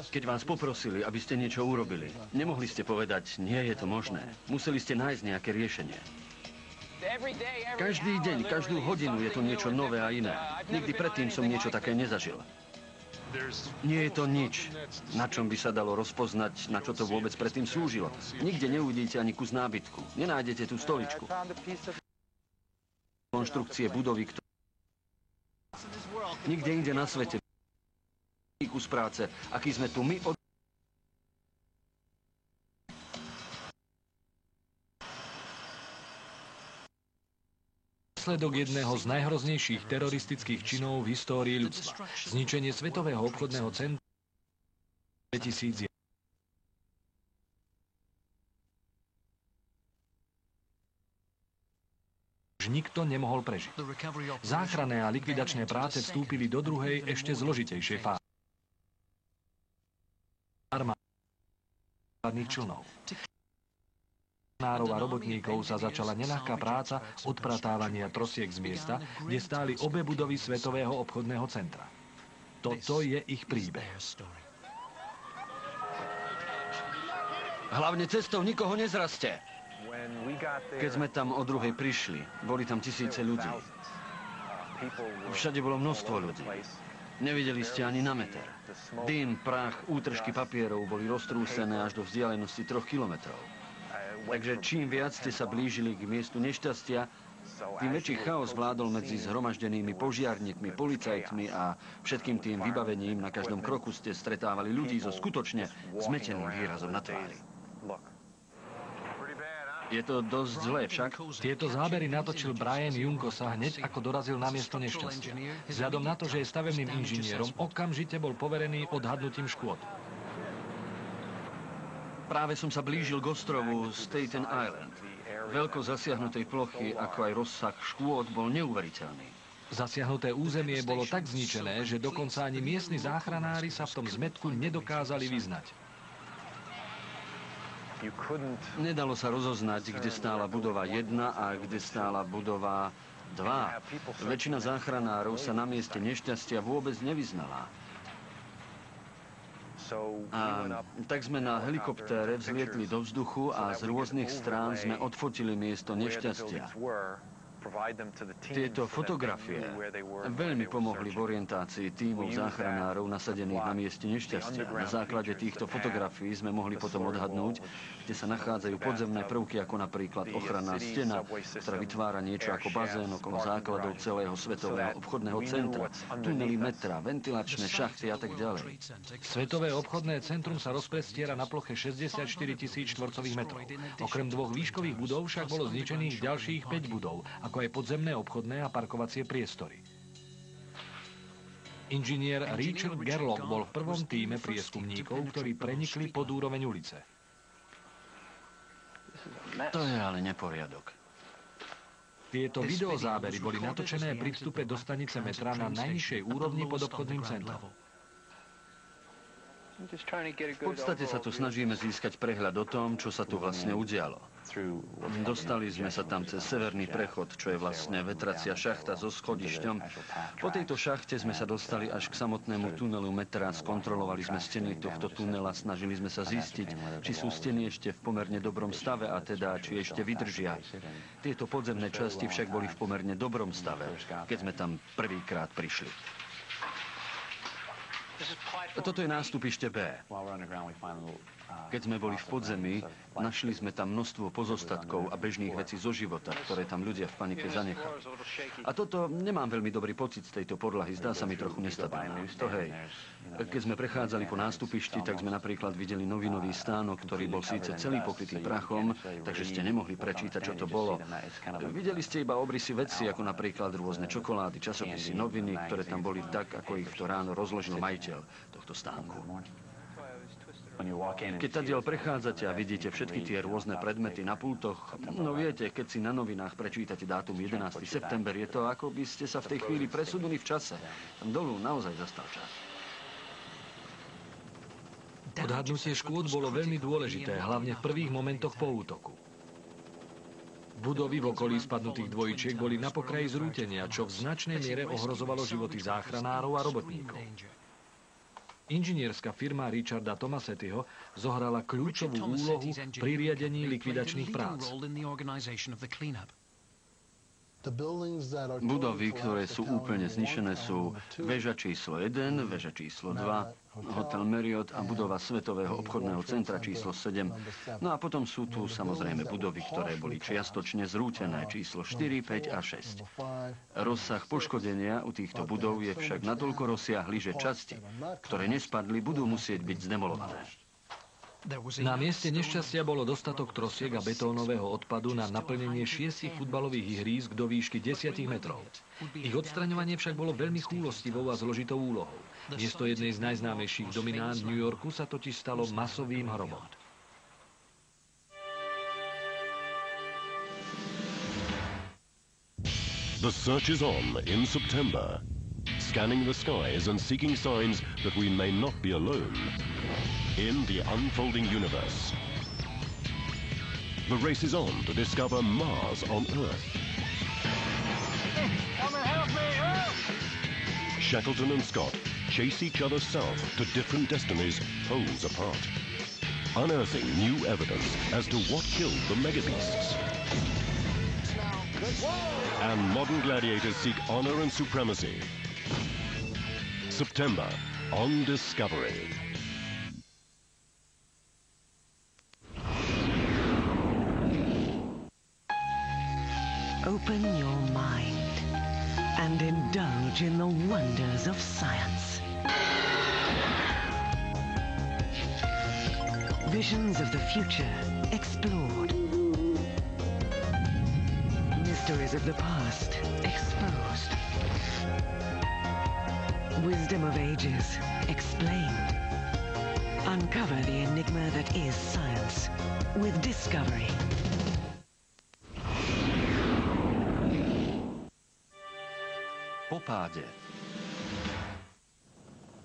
Keď vás poprosili, aby ste niečo urobili, nemohli ste povedať, nie je to možné. Museli ste nájsť nejaké riešenie. Každý deň, každú hodinu je tu niečo nové a iné. Nikdy predtým som niečo také nezažil. Nie je to nič, na čom by sa dalo rozpoznať, na čo to vôbec predtým slúžilo. Nikde neuvidíte ani kus nábytku. Nenájdete tú stoličku. Konštrukcie budovy, ktoré... Nikde inde na svete. Kus práce, aký sme tu my od... Sledok jedného z najhroznejších teroristických činov v histórii ľudstva. Zničenie Svetového obchodného centra 2001. Nikto nemohol prežiť. Záchranné a likvidačné práce vstúpili do druhej, ešte zložitejšej fázy. Armádnych člnov. A robotníkov sa začala neľahká práca odpratávania trosiek z miesta, kde stáli obe budovy Svetového obchodného centra. Toto je ich príbeh. Hlavne cestou nikoho nezraste. Keď sme tam o druhej prišli, boli tam tisíce ľudí. Všade bolo množstvo ľudí. Nevideli ste ani na meter. Dym, prach, útržky papierov boli roztrúsené až do vzdialenosti 3 kilometrov. Takže čím viac ste sa blížili k miestu nešťastia, tým väčší chaos vládol medzi zhromaždenými požiarníkmi, policajtmi a všetkým tým vybavením. Na každom kroku ste stretávali ľudí so skutočne zmeteným výrazom na tvári. Je to dosť zlé však. Tieto zábery natočil Brian Junkosa hneď, ako dorazil na miesto nešťastia. Vzhľadom na to, že je stavebným inžinierom, okamžite bol poverený odhadnutím škôd. Práve som sa blížil k ostrovu Staten Island. Veľkosť zasiahnutej plochy, ako aj rozsah škôd, bol neuveriteľný. Zasiahnuté územie bolo tak zničené, že dokonca ani miestni záchranári sa v tom zmätku nedokázali vyznať. Nedalo sa rozoznať, kde stála budova 1 a kde stála budova 2. Väčšina záchranárov sa na mieste nešťastia vôbec nevyznala. A tak sme na helikoptére vzlietli do vzduchu a z rôznych strán sme odfotili miesto nešťastia. Tieto fotografie veľmi pomohli v orientácii tímov záchranárov nasadených na mieste nešťastia. Na základe týchto fotografií sme mohli potom odhadnúť, kde sa nachádzajú podzemné prvky, ako napríklad ochranná stena, ktorá vytvára niečo ako bazén okolo základov celého Svetového obchodného centra, tunely metra, ventilačné šachty a tak ďalej. Svetové obchodné centrum sa rozprestiera na ploche 64 000 štvorcových metrov. Okrem 2 výškových budov však bolo zničených ďalších 5 budov, ako aj podzemné obchodné a parkovacie priestory. Inžinier Richard Gerlock bol v prvom tíme prieskumníkov, ktorí prenikli pod úroveň ulice. To je ale neporiadok. Tieto videozábery boli natočené pri vstupe do stanice metra na najnižšej úrovni pod obchodným centrom. V podstate sa tu snažíme získať prehľad o tom, čo sa tu vlastne udialo. Dostali sme sa tam cez severný prechod, čo je vlastne vetracia šachta so schodišťom. Po tejto šachte sme sa dostali až k samotnému tunelu metra, skontrolovali sme steny tohto tunela, snažili sme sa zistiť, či sú steny ešte v pomerne dobrom stave a teda, či ešte vydržia. Tieto podzemné časti však boli v pomerne dobrom stave, keď sme tam prvýkrát prišli. Toto je nástupište B. Keď sme boli v podzemí, našli sme tam množstvo pozostatkov a bežných vecí zo života, ktoré tam ľudia v panike zanechali. A toto nemám veľmi dobrý pocit z tejto podlahy, zdá sa mi trochu nestabilná. To hej. Keď sme prechádzali po nástupišti, tak sme napríklad videli novinový stánok, ktorý bol síce celý pokrytý prachom, takže ste nemohli prečítať, čo to bolo. Videli ste iba obrysy vecí, ako napríklad rôzne čokolády, časopisy, noviny, ktoré tam boli tak, ako ich to ráno rozložil majiteľ tohto stánku. Keď tadiaľ prechádzate a vidíte všetky tie rôzne predmety na pultoch, no viete, keď si na novinách prečítate dátum 11. september, je to, ako by ste sa v tej chvíli presunuli v čase. Tam dolu naozaj zastal čas. Odhadnutie škôd bolo veľmi dôležité, hlavne v prvých momentoch po útoku. Budovy v okolí spadnutých dvojčiek boli na pokraji zrútenia, čo v značnej miere ohrozovalo životy záchranárov a robotníkov. Inžinierska firma Richarda Tomasettiho zohrala kľúčovú úlohu pri riadení likvidačných prác. Budovy, ktoré sú úplne zničené, sú väža číslo 1, väža číslo 2, hotel Marriott a budova Svetového obchodného centra číslo 7. No a potom sú tu samozrejme budovy, ktoré boli čiastočne zrútené, číslo 4, 5 a 6. Rozsah poškodenia u týchto budov je však natoľko rozsiahly, že časti, ktoré nespadli, budú musieť byť zdemolované. Na mieste nešťastia bolo dostatok trosiek a betónového odpadu na naplnenie 6 futbalových ihrísk do výšky 10 metrov. Ich odstraňovanie však bolo veľmi chúlostivou a zložitou úlohou. Miesto jednej z najznámejších dominant New Yorku sa totiž stalo masovým hrobom. The search is on in September, scanning the skies and seeking signs that we may not be alone. In the unfolding universe, the race is on to discover Mars on Earth. Come and help me! Help! Shackleton and Scott chase each other south to different destinies poles apart, unearthing new evidence as to what killed the megabeasts. And modern gladiators seek honor and supremacy. September on Discovery. Open your mind and indulge in the wonders of science. Visions of the future explored. Mysteries of the past exposed. Wisdom of ages explained. Uncover the enigma that is science with Discovery. Po páde.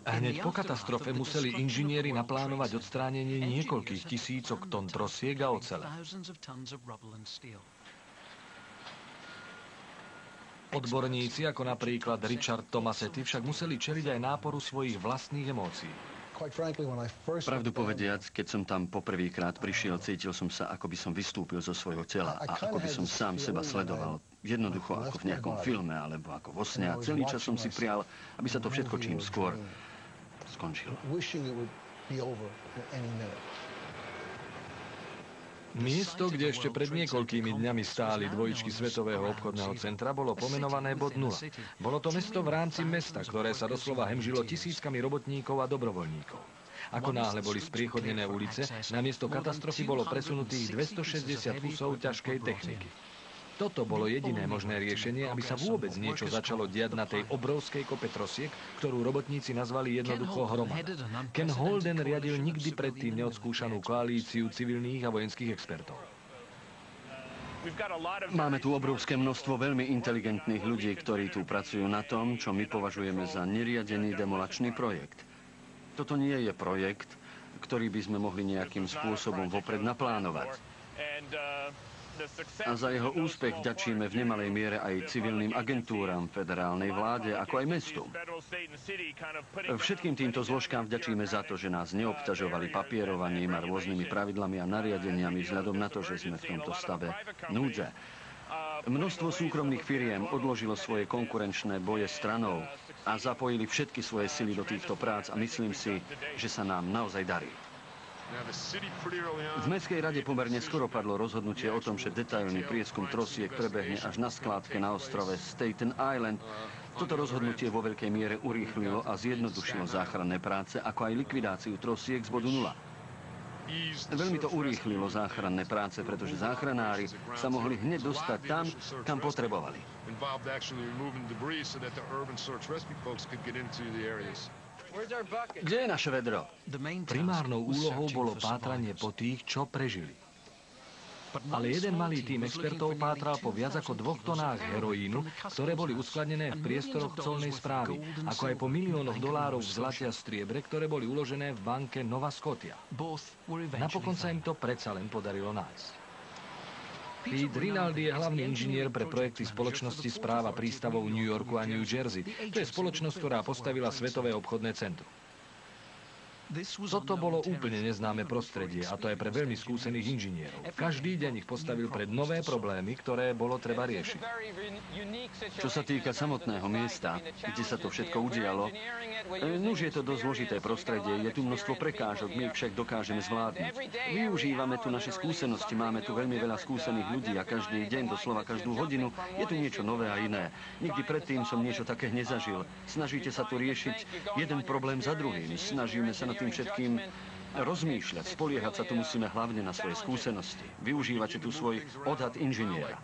Hneď po katastrofe museli inžinieri naplánovať odstránenie niekoľkých tisícok tón trosiek a ocele. Odborníci, ako napríklad Richard Tomasetti, však museli čeliť aj náporu svojich vlastných emócií. Pravdu povediac, keď som tam poprvýkrát prišiel, cítil som sa, ako by som vystúpil zo svojho tela a ako by som sám seba sledoval. Jednoducho ako v nejakom filme alebo ako vo sne. A celý čas som si prial, aby sa to všetko čím skôr skončilo. Miesto, kde ešte pred niekoľkými dňami stáli dvojičky Svetového obchodného centra, bolo pomenované bod 0. Bolo to mesto v rámci mesta, ktoré sa doslova hemžilo tisíckami robotníkov a dobrovoľníkov. Ako náhle boli spriechodnené ulice, na miesto katastrofy bolo presunutých 260 kusov ťažkej techniky. Toto bolo jediné možné riešenie, aby sa vôbec niečo začalo diať na tej obrovskej kope trosiek, ktorú robotníci nazvali jednoducho hromada. Ken Holden riadil nikdy predtým neodskúšanú koalíciu civilných a vojenských expertov. Máme tu obrovské množstvo veľmi inteligentných ľudí, ktorí tu pracujú na tom, čo my považujeme za neriadený demolačný projekt. Toto nie je projekt, ktorý by sme mohli nejakým spôsobom vopred naplánovať. A za jeho úspech vďačíme v nemalej miere aj civilným agentúram, federálnej vláde, ako aj mestu. Všetkým týmto zložkám vďačíme za to, že nás neobťažovali papierovaním a rôznymi pravidlami a nariadeniami vzhľadom na to, že sme v tomto stave núdze. Množstvo súkromných firiem odložilo svoje konkurenčné boje stranou a zapojili všetky svoje sily do týchto prác a myslím si, že sa nám naozaj darí. V Mestskej rade pomerne skoro padlo rozhodnutie o tom, že detailný prieskum trosiek prebehne až na skládke na ostrove Staten Island. Toto rozhodnutie vo veľkej miere urýchlilo a zjednodušilo záchranné práce, ako aj likvidáciu trosiek z bodu 0. Veľmi to urýchlilo záchranné práce, pretože záchranári sa mohli hneď dostať tam, kam potrebovali. Kde je naše vedro? Primárnou úlohou bolo pátranie po tých, čo prežili. Ale jeden malý tím expertov pátral po viac ako 2 tonách heroínu, ktoré boli uskladnené v priestoroch colnej správy, ako aj po miliónoch dolárov v zlate a striebre, ktoré boli uložené v banke Nova Scotia. Napokon sa im to predsa len podarilo nájsť. Pete Rinaldi je hlavný inžinier pre projekty spoločnosti Správa prístavov New Yorku a New Jersey. To je spoločnosť, ktorá postavila Svetové obchodné centrum. Toto bolo úplne neznáme prostredie a to aj pre veľmi skúsených inžinierov. Každý deň ich postavil pred nové problémy, ktoré bolo treba riešiť. Čo sa týka samotného miesta, kde sa to všetko udialo, už je to dosť zložité prostredie, je tu množstvo prekážok, my ich však dokážeme zvládnuť. Využívame tu naše skúsenosti, máme tu veľmi veľa skúsených ľudí a každý deň, doslova každú hodinu, je tu niečo nové a iné. Nikdy predtým som niečo také nezažil. Snažíte sa tu riešiť jeden problém za druhým, snažíme sa na tým všetkým rozmýšľať, spoliehať sa tu musíme hlavne na svoje skúsenosti. Využívate tu svoj odhad inžiniera.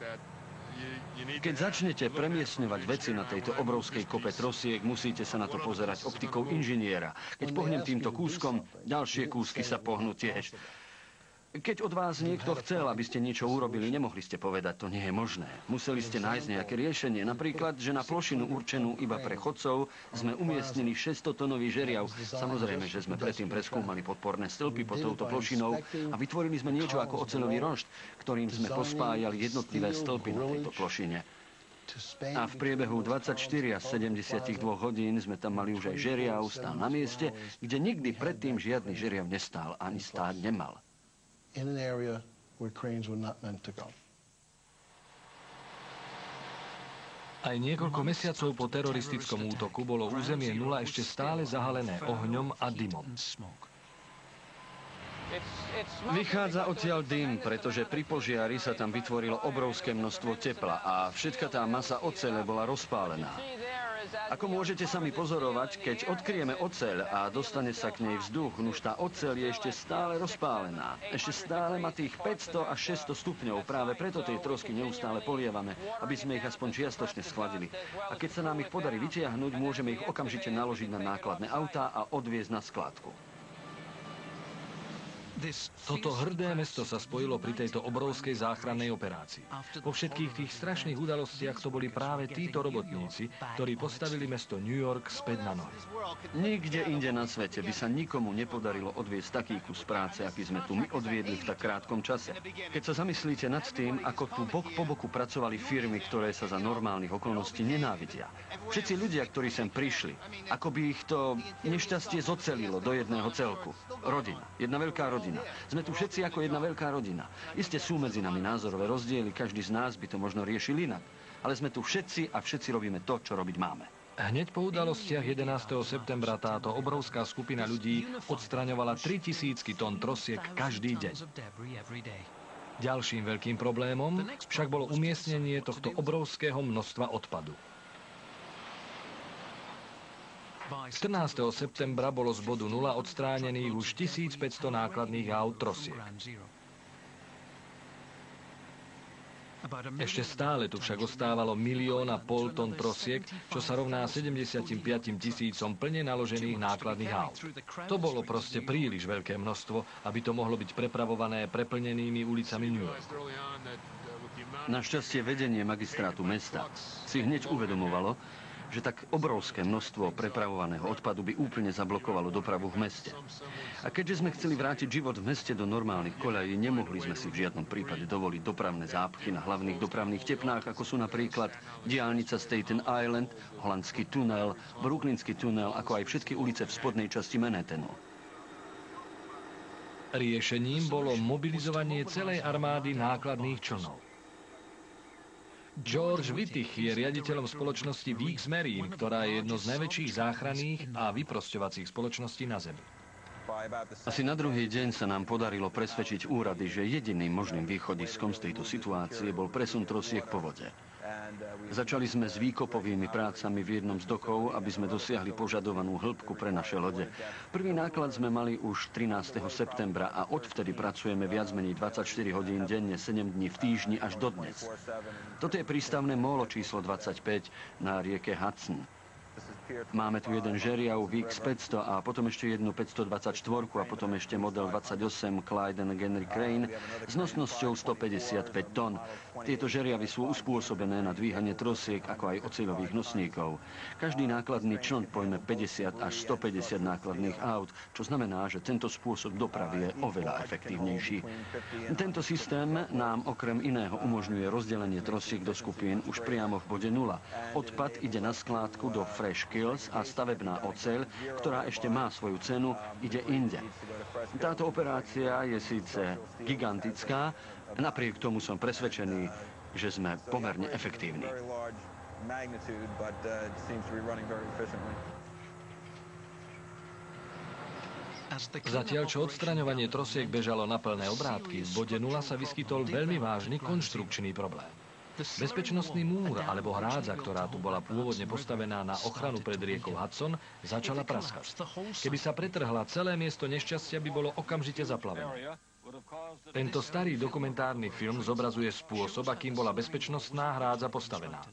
Keď začnete premiestňovať veci na tejto obrovskej kope trosiek, musíte sa na to pozerať optikou inžiniera. Keď pohnem týmto kúskom, ďalšie kúsky sa pohnú tiež. Keď od vás niekto chcel, aby ste niečo urobili, nemohli ste povedať, to nie je možné. Museli ste nájsť nejaké riešenie. Napríklad, že na plošinu určenú iba pre chodcov sme umiestnili 600-tonový žeriav. Samozrejme, že sme predtým preskúmali podporné stĺpy pod touto plošinou a vytvorili sme niečo ako oceľový rošt, ktorým sme pospájali jednotlivé stĺpy na tejto plošine. A v priebehu 24 a 72 hodín sme tam mali už aj žeriav, stál na mieste, kde nikdy predtým žiadny žeriav nestál ani stáť nemal. In an area where cranes were not meant to go. Aj niekoľko mesiacov po teroristickom útoku bolo územie 0 ešte stále zahalené ohňom a dymom. Vychádza odtiaľ dym, pretože pri požiari sa tam vytvorilo obrovské množstvo tepla a všetka tá masa ocele bola rozpálená. Ako môžete sami pozorovať, keď odkryjeme oceľ a dostane sa k nej vzduch, nuž tá oceľ je ešte stále rozpálená. Ešte stále má tých 500 až 600 stupňov, práve preto tie trosky neustále polievame, aby sme ich aspoň čiastočne schladili. A keď sa nám ich podarí vytiahnuť, môžeme ich okamžite naložiť na nákladné autá a odviezť na skládku. Toto hrdé mesto sa spojilo pri tejto obrovskej záchrannej operácii. Po všetkých tých strašných udalostiach to boli práve títo robotníci, ktorí postavili mesto New York späť na nohy. Nikde inde na svete by sa nikomu nepodarilo odviesť taký kus práce, aký sme tu my odviedli v tak krátkom čase. Keď sa zamyslíte nad tým, ako tu bok po boku pracovali firmy, ktoré sa za normálnych okolností nenávidia. Všetci ľudia, ktorí sem prišli, ako by ich to nešťastie zocelilo do jedného celku. Rodina, jedna veľká rodina. Sme tu všetci ako jedna veľká rodina. Isté sú medzi nami názorové rozdiely, každý z nás by to možno riešil inak. Ale sme tu všetci a všetci robíme to, čo robiť máme. Hneď po udalostiach 11. septembra táto obrovská skupina ľudí odstraňovala 3000 tón trosiek každý deň. Ďalším veľkým problémom však bolo umiestnenie tohto obrovského množstva odpadu. 14. septembra bolo z bodu 0 odstránených už 1500 nákladných aut trosiek. Ešte stále tu však ostávalo 1,5 milióna tón trosiek, čo sa rovná 75 000 plne naložených nákladných aut. To bolo proste príliš veľké množstvo, aby to mohlo byť prepravované preplnenými ulicami New Yorku. Našťastie vedenie magistrátu mesta si hneď uvedomovalo, že tak obrovské množstvo prepravovaného odpadu by úplne zablokovalo dopravu v meste. A keďže sme chceli vrátiť život v meste do normálnych koľají, nemohli sme si v žiadnom prípade dovoliť dopravné zápchy na hlavných dopravných tepnách, ako sú napríklad diaľnica Staten Island, holandský tunel, brooklynský tunel, ako aj všetky ulice v spodnej časti Manhattanu. Riešením bolo mobilizovanie celej armády nákladných člnov. George Wittich je riaditeľom spoločnosti Weeks Marine, ktorá je jedno z najväčších záchranných a vyprosťovacích spoločností na Zemi. Asi na druhý deň sa nám podarilo presvedčiť úrady, že jediným možným východiskom z tejto situácie bol presun trosiek po vode. Začali sme s výkopovými prácami v jednom z dokov, aby sme dosiahli požadovanú hĺbku pre naše lode. Prvý náklad sme mali už 13. septembra a odvtedy pracujeme viac menej 24 hodín denne, 7 dní v týždni až dodnes. Toto je prístavné mólo číslo 25 na rieke Hudson. Máme tu jeden žeriav Weeks 500 a potom ešte jednu 524 a potom ešte model 28 Clyde & Henry Crane s nosnosťou 155 tón. Tieto žeriavy sú uspôsobené na dvíhanie trosiek ako aj oceľových nosníkov. Každý nákladný čln pojme 50 až 150 nákladných aut, čo znamená, že tento spôsob dopravy je oveľa efektívnejší. Tento systém nám okrem iného umožňuje rozdelenie trosiek do skupín už priamo v bode 0. Odpad ide na skládku do Fresh Kills a stavebná oceľ, ktorá ešte má svoju cenu, ide inde. Táto operácia je síce gigantická, napriek tomu som presvedčený, že sme pomerne efektívni. Zatiaľ, čo odstraňovanie trosiek bežalo na plné obrátky, v bode 0 sa vyskytol veľmi vážny konštrukčný problém. Bezpečnostný múr alebo hrádza, ktorá tu bola pôvodne postavená na ochranu pred riekou Hudson, začala praskať. Keby sa pretrhla, celé miesto nešťastia by bolo okamžite zaplavené. Tento starý dokumentárny film zobrazuje spôsob, akým bola bezpečnostná hrádza postavená.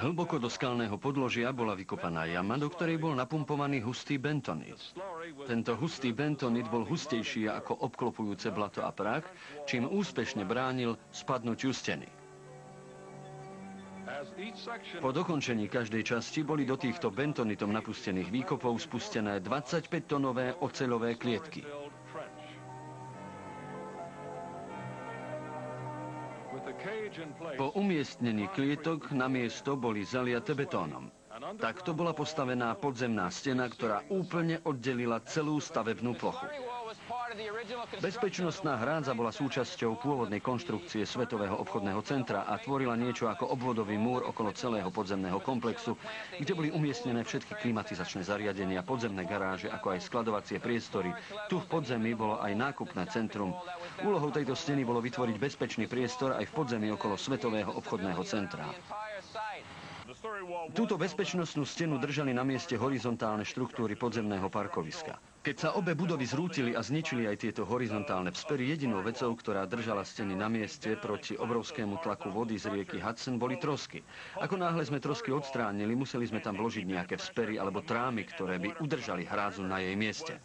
Hlboko do skalného podložia bola vykopaná jama, do ktorej bol napumpovaný hustý bentonit. Tento hustý bentonit bol hustejší ako obklopujúce blato a prach, čím úspešne bránil spadnutiu steny. Po dokončení každej časti boli do týchto bentonitom napustených výkopov spustené 25-tonové oceľové klietky. Po umiestnení klietok na miesto boli zaliate betónom. Takto bola postavená podzemná stena, ktorá úplne oddelila celú stavebnú plochu. Bezpečnostná hrádza bola súčasťou pôvodnej konštrukcie Svetového obchodného centra a tvorila niečo ako obvodový múr okolo celého podzemného komplexu, kde boli umiestnené všetky klimatizačné zariadenia, podzemné garáže, ako aj skladovacie priestory. Tu v podzemí bolo aj nákupné centrum. Úlohou tejto steny bolo vytvoriť bezpečný priestor aj v podzemí okolo Svetového obchodného centra. Túto bezpečnostnú stenu držali na mieste horizontálne štruktúry podzemného parkoviska. Keď sa obe budovy zrútili a zničili aj tieto horizontálne vzpery, jedinou vecou, ktorá držala steny na mieste proti obrovskému tlaku vody z rieky Hudson, boli trosky. Ako náhle sme trosky odstránili, museli sme tam vložiť nejaké vzpery alebo trámy, ktoré by udržali hrádzu na jej mieste.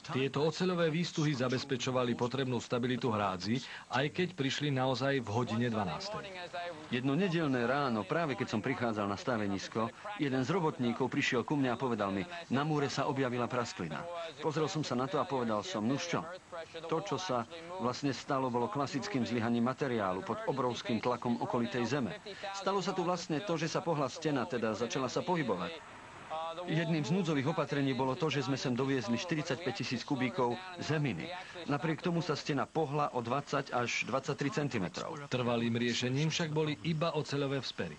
Tieto oceľové výstuhy zabezpečovali potrebnú stabilitu hrádzi, aj keď prišli naozaj v hodine 12. Jedno nedeľné ráno, práve keď som prichádzal na stavenisko, jeden z robotníkov prišiel ku mne a povedal mi, na múre sa objavila prasklina. Pozrel som sa na to a povedal som, nuž čo? To, čo sa vlastne stalo, bolo klasickým zlyhaním materiálu pod obrovským tlakom okolitej zeme. Stalo sa tu vlastne to, že sa pohla stena, teda začala sa pohybovať. Jedným z núdzových opatrení bolo to, že sme sem doviezli 45 000 kubíkov zeminy. Napriek tomu sa stena pohla o 20 až 23 cm. Trvalým riešením však boli iba oceľové vzpery.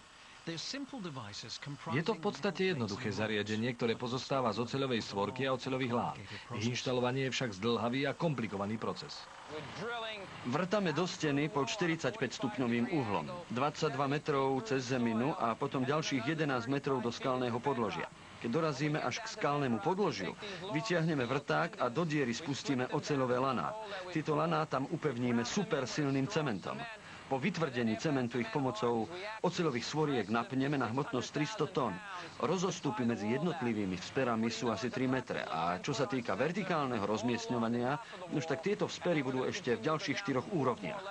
Je to v podstate jednoduché zariadenie, ktoré pozostáva z oceľovej stvorky a oceľových lán. Ich inštalovanie je však zdĺhavý a komplikovaný proces. Vrtame do steny pod 45 stupňovým uhlom, 22 metrov cez zeminu a potom ďalších 11 metrov do skalného podložia. Keď dorazíme až k skalnému podložiu, vytiahneme vrták a do diery spustíme oceľové laná. Tieto laná tam upevníme super silným cementom. Po vytvrdení cementu ich pomocou oceľových svoriek napneme na hmotnosť 300 tón. Rozostupy medzi jednotlivými vzperami sú asi 3 metre. A čo sa týka vertikálneho rozmiestňovania, už tak tieto vzpery budú ešte v ďalších 4 úrovniach.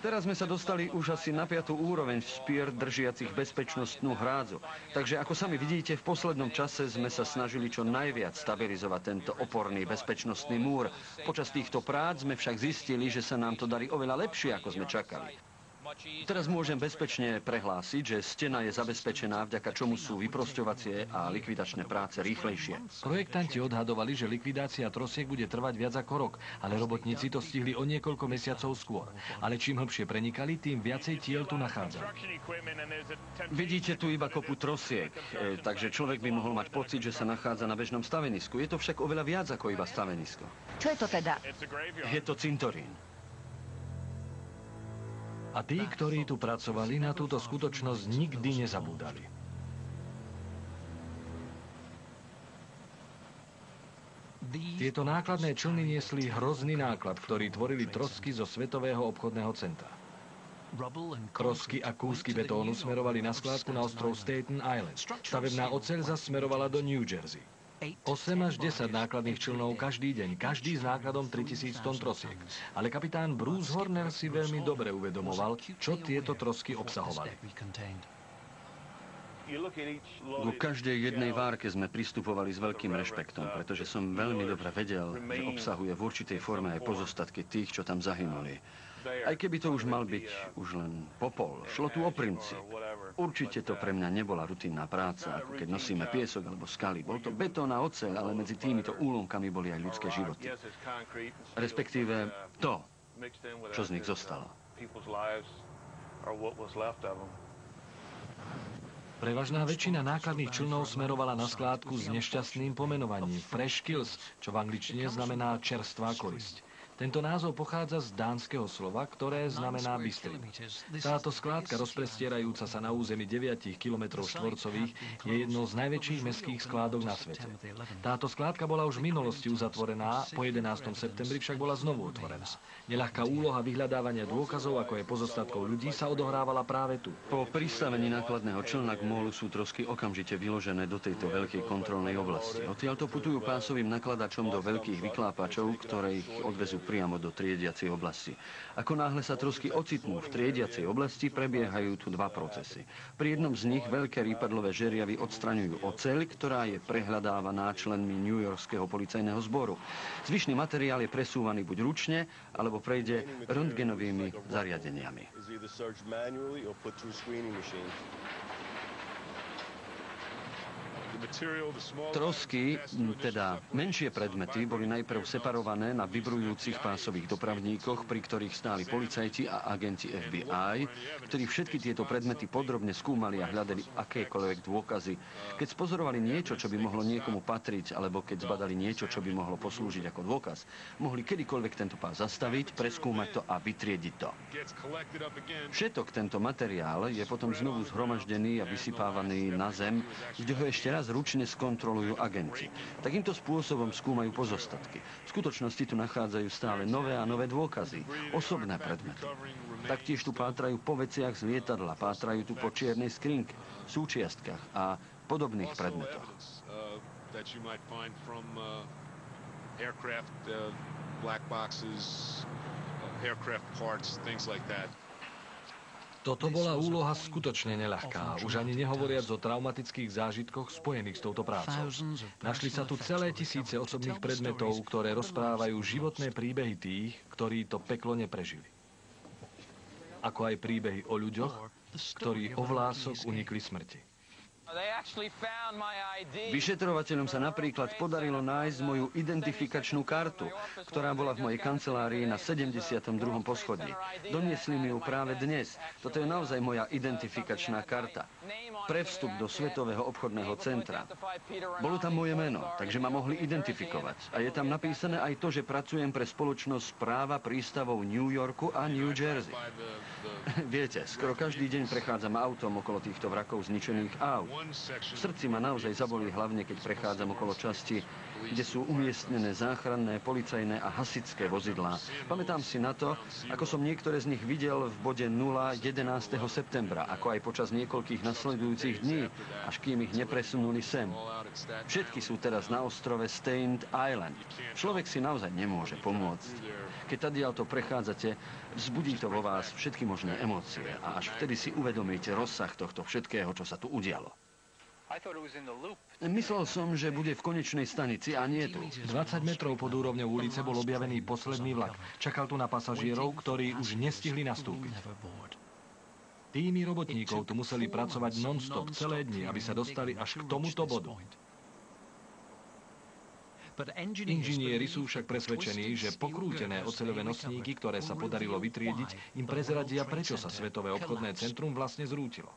Teraz sme sa dostali už asi na 5. úroveň vzpier držiacich bezpečnostnú hrádzu. Takže ako sami vidíte, v poslednom čase sme sa snažili čo najviac stabilizovať tento oporný bezpečnostný múr. Počas týchto prác sme však zistili, že sa nám to darí oveľa lepšie, ako sme čakali. Teraz môžem bezpečne prehlásiť, že stena je zabezpečená, vďaka čomu sú vyprosťovacie a likvidačné práce rýchlejšie. Projektanti odhadovali, že likvidácia trosiek bude trvať viac ako rok, ale robotníci to stihli o niekoľko mesiacov skôr. Ale čím hlbšie prenikali, tým viacej tiel tu nachádzali. Vidíte tu iba kopu trosiek, takže človek by mohol mať pocit, že sa nachádza na bežnom stavenisku. Je to však oveľa viac ako iba stavenisko. Čo je to teda? Je to cintorín. A tí, ktorí tu pracovali, na túto skutočnosť nikdy nezabúdali. Tieto nákladné člny niesli hrozný náklad, ktorý tvorili trosky zo Svetového obchodného centra. Trosky a kúsky betónu smerovali na skládku na ostrov Staten Island. Stavebná oceľ zasmerovala do New Jersey. 8 až 10 nákladných člnov každý deň, každý s nákladom 3000 tón trosiek. Ale kapitán Bruce Horner si veľmi dobre uvedomoval, čo tieto trosky obsahovali. Ku každej jednej várke sme pristupovali s veľkým rešpektom, pretože som veľmi dobre vedel, že obsahuje v určitej forme aj pozostatky tých, čo tam zahynuli. Aj keby to už mal byť už len popol, šlo tu o princíp. Určite to pre mňa nebola rutinná práca, ako keď nosíme piesok alebo skaly. Bol to betón a oceľ, ale medzi týmito úlomkami boli aj ľudské životy. Respektíve to, čo z nich zostalo. Prevažná väčšina nákladných člnov smerovala na skládku s nešťastným pomenovaním Fresh Kills, čo v angličtine znamená čerstvá korisť. Tento názov pochádza z dánskeho slova, ktoré znamená bystrina. Táto skládka, rozprestierajúca sa na území 9 km štvorcových, je jednou z najväčších mestských skládok na svete. Táto skládka bola už v minulosti uzatvorená, po 11. septembri však bola znovu otvorená. Neľahká úloha vyhľadávania dôkazov, ako je pozostatkov ľudí, sa odohrávala práve tu. Po pristavení nákladného člna k mólu sú trosky okamžite vyložené do tejto veľkej kontrolnej oblasti. Odtiaľto putujú pásovým nakladačom do veľkých vyklápačov, ktoré ich odvezú priamo do triediacej oblasti. Ako náhle sa trosky ocitnú v triediacej oblasti, prebiehajú tu dva procesy. Pri jednom z nich veľké rýpadlové žeriavy odstraňujú oceľ, ktorá je prehľadávaná členmi newyorskského policajného zboru. Zvyšný materiál je presúvaný buď ručne, alebo prejde röntgenovými zariadeniami. Trosky, teda menšie predmety, boli najprv separované na vibrujúcich pásových dopravníkoch, pri ktorých stáli policajti a agenti FBI, ktorí všetky tieto predmety podrobne skúmali a hľadali akékoľvek dôkazy. Keď spozorovali niečo, čo by mohlo niekomu patriť, alebo keď zbadali niečo, čo by mohlo poslúžiť ako dôkaz, mohli kedykoľvek tento pás zastaviť, preskúmať to a vytriediť to. Všetok tento materiál je potom znovu zhromaždený a vysypávaný na zem, kde ho ešte raz ručne skontrolujú agenti. Takýmto spôsobom skúmajú pozostatky. V skutočnosti tu nachádzajú stále nové a nové dôkazy, osobné predmety. Taktiež tu pátrajú po veciach z lietadla, pátrajú tu po čiernej skrinke, súčiastkách a podobných predmetoch. Toto bola úloha skutočne neľahká, už ani nehovoriac o traumatických zážitkoch spojených s touto prácou. Našli sa tu celé tisíce osobných predmetov, ktoré rozprávajú životné príbehy tých, ktorí to peklo neprežili. Ako aj príbehy o ľuďoch, ktorí o vlások unikli smrti. Vyšetrovateľom sa napríklad podarilo nájsť moju identifikačnú kartu, ktorá bola v mojej kancelárii na 72. poschodí. Doniesli mi ju práve dnes. Toto je naozaj moja identifikačná karta. Pre vstup do Svetového obchodného centra. Bolo tam moje meno, takže ma mohli identifikovať. A je tam napísané aj to, že pracujem pre spoločnosť Správa prístavov New Yorku a New Jersey. Viete, skoro každý deň prechádzam autom okolo týchto vrakov zničených aut. V srdci ma naozaj zabolí hlavne, keď prechádzam okolo časti, kde sú umiestnené záchranné, policajné a hasičské vozidlá. Pamätám si na to, ako som niektoré z nich videl v bode 0 11. septembra, ako aj počas niekoľkých nasledujúcich dní, až kým ich nepresunuli sem. Všetky sú teraz na ostrove Staten Island. Človek si naozaj nemôže pomôcť. Keď tadiaľto prechádzate, vzbudí to vo vás všetky možné emócie a až vtedy si uvedomíte rozsah tohto všetkého, čo sa tu udialo. Myslel som, že bude v konečnej stanici a nie tu. 20 metrov pod úrovňou ulice bol objavený posledný vlak. Čakal tu na pasažierov, ktorí už nestihli nastúpiť. Týmy robotníkov tu museli pracovať non-stop celé dni, aby sa dostali až k tomuto bodu. Inžinieri sú však presvedčení, že pokrútené oceľové nosníky, ktoré sa podarilo vytriediť, im prezradia, prečo sa Svetové obchodné centrum vlastne zrútilo.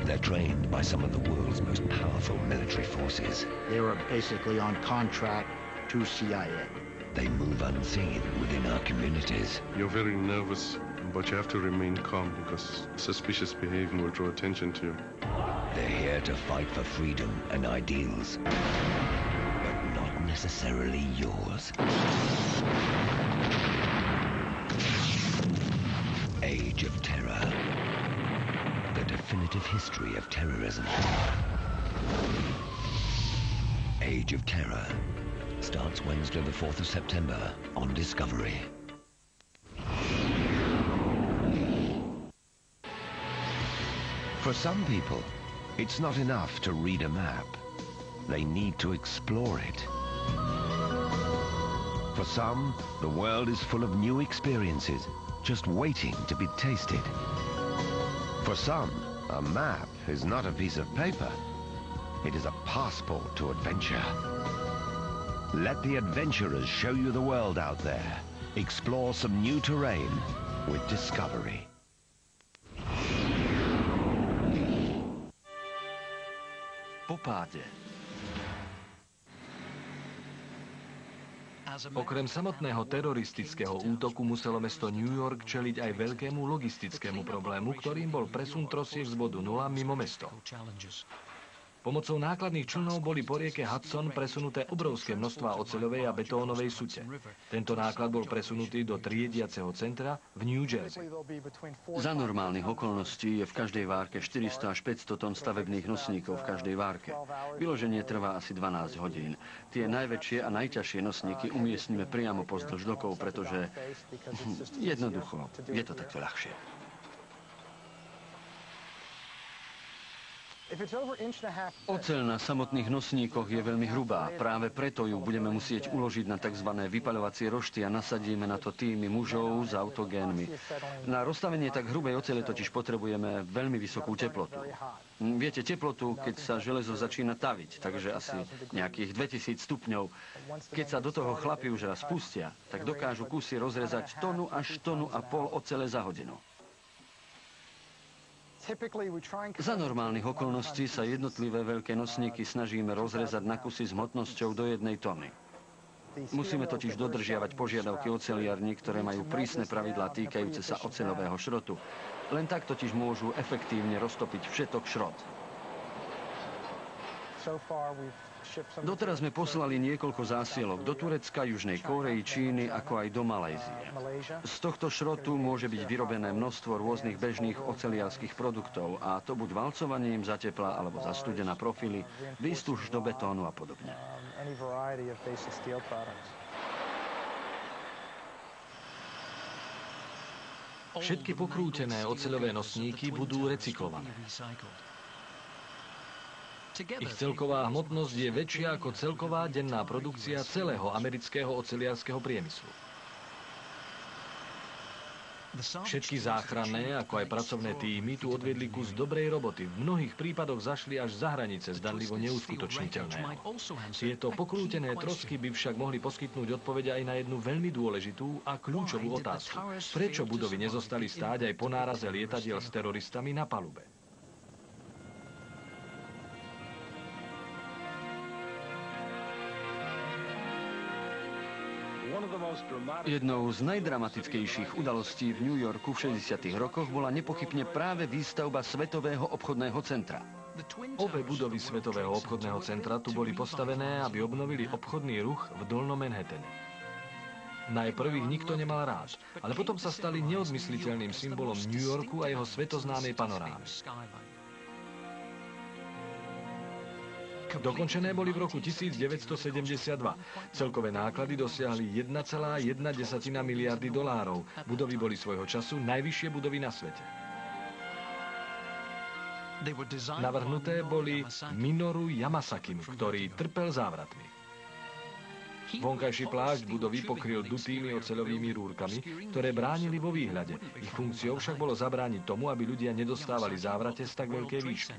They're trained by some of the world's most powerful military forces. They were basically on contract to CIA. They move unseen within our communities. You're very nervous, but you have to remain calm because suspicious behavior will draw attention to you. They're here to fight for freedom and ideals, but not necessarily yours. Age of Terror. The definitive history of terrorism. Age of Terror starts Wednesday the 4th of September on Discovery. For some people, it's not enough to read a map. They need to explore it. For some, the world is full of new experiences, just waiting to be tasted. For some, a map is not a piece of paper. It is a passport to adventure. Let the adventurers show you the world out there. Explore some new terrain with Discovery. Po páde. Okrem samotného teroristického útoku muselo mesto New York čeliť aj veľkému logistickému problému, ktorým bol presun trosiek z bodu 0 mimo mesto. Pomocou nákladných člnov boli po rieke Hudson presunuté obrovské množstvá oceľovej a betónovej sute. Tento náklad bol presunutý do triediaceho centra v New Jersey. Za normálnych okolností je v každej várke 400 až 500 tón stavebných nosníkov v každej várke. Vyloženie trvá asi 12 hodín. Tie najväčšie a najťažšie nosníky umiestnime priamo pozdĺž dokov, pretože jednoducho je to takto ľahšie. Oceľ na samotných nosníkoch je veľmi hrubá. Práve preto ju budeme musieť uložiť na tzv. Vypaľovacie rošty a nasadíme na to týmy mužov s autogénmi. Na rozstavenie tak hrubej ocele totiž potrebujeme veľmi vysokú teplotu. Viete, teplotu, keď sa železo začína taviť, takže asi nejakých 2000 stupňov. Keď sa do toho chlapi už raz pustia, tak dokážu kusy rozrezať tonu až tonu a pol ocele za hodinu. Za normálnych okolností sa jednotlivé veľké nosníky snažíme rozrezať na kusy s hmotnosťou do 1 tony. Musíme totiž dodržiavať požiadavky oceliarní, ktoré majú prísne pravidlá týkajúce sa oceľového šrotu. Len tak totiž môžu efektívne roztopiť všetok šrot. Doteraz sme poslali niekoľko zásielok do Turecka, Južnej Kórey, Číny, ako aj do Malajzie. Z tohto šrotu môže byť vyrobené množstvo rôznych bežných oceliarských produktov, a to buď valcovaním za tepla alebo za studená profily, výstuž do betónu a podobne. Všetky pokrútené oceľové nosníky budú recyklované. Ich celková hmotnosť je väčšia ako celková denná produkcia celého amerického oceliarskeho priemyslu. Všetky záchranné, ako aj pracovné týmy tu odviedli kus dobrej roboty. V mnohých prípadoch zašli až za hranice zdanlivo neuskutočniteľného. Tieto pokrútené trosky by však mohli poskytnúť odpoveď aj na jednu veľmi dôležitú a kľúčovú otázku. Prečo budovy nezostali stáť aj po náraze lietadiel s teroristami na palube? Jednou z najdramatickejších udalostí v New Yorku v 60. rokoch bola nepochybne práve výstavba Svetového obchodného centra. Obe budovy Svetového obchodného centra tu boli postavené, aby obnovili obchodný ruch v Dolnom Manhattane. Najprv ich nikto nemal rád, ale potom sa stali neodmysliteľným symbolom New Yorku a jeho svetoznámej panorámy. Dokončené boli v roku 1972. Celkové náklady dosiahli 1,1 miliardy dolárov. Budovy boli svojho času najvyššie budovy na svete. Navrhnuté boli Minoru Yamasakim, ktorý trpel závratmi. Vonkajší plášť budovy pokryl dutými oceľovými rúrkami, ktoré bránili vo výhľade. Ich funkciou však bolo zabrániť tomu, aby ľudia nedostávali závrate z tak veľkej výšky.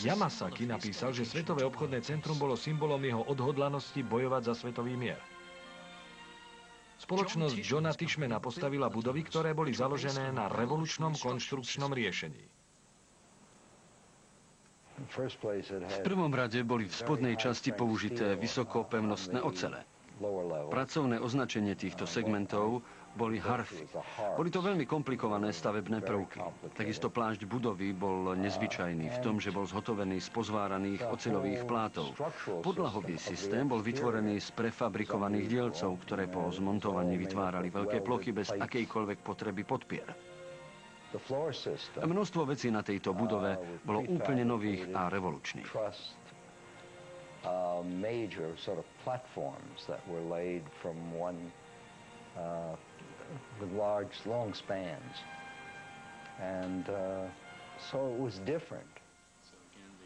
Yamasaki napísal, že Svetové obchodné centrum bolo symbolom jeho odhodlanosti bojovať za svetový mier. Spoločnosť Johna Tishmana postavila budovy, ktoré boli založené na revolučnom konštrukčnom riešení. V prvom rade boli v spodnej časti použité vysokopevnostné ocele. Pracovné označenie týchto segmentov boli harfy. Boli to veľmi komplikované stavebné prvky. Takisto plášť budovy bol nezvyčajný v tom, že bol zhotovený z pozváraných oceľových plátov. Podlahový systém bol vytvorený z prefabrikovaných dielcov, ktoré po zmontovaní vytvárali veľké plochy bez akejkoľvek potreby podpier. Množstvo vecí na tejto budove bolo úplne nových a revolučných. Major sort of platforms that were laid from one with large, long spans, and So it was different.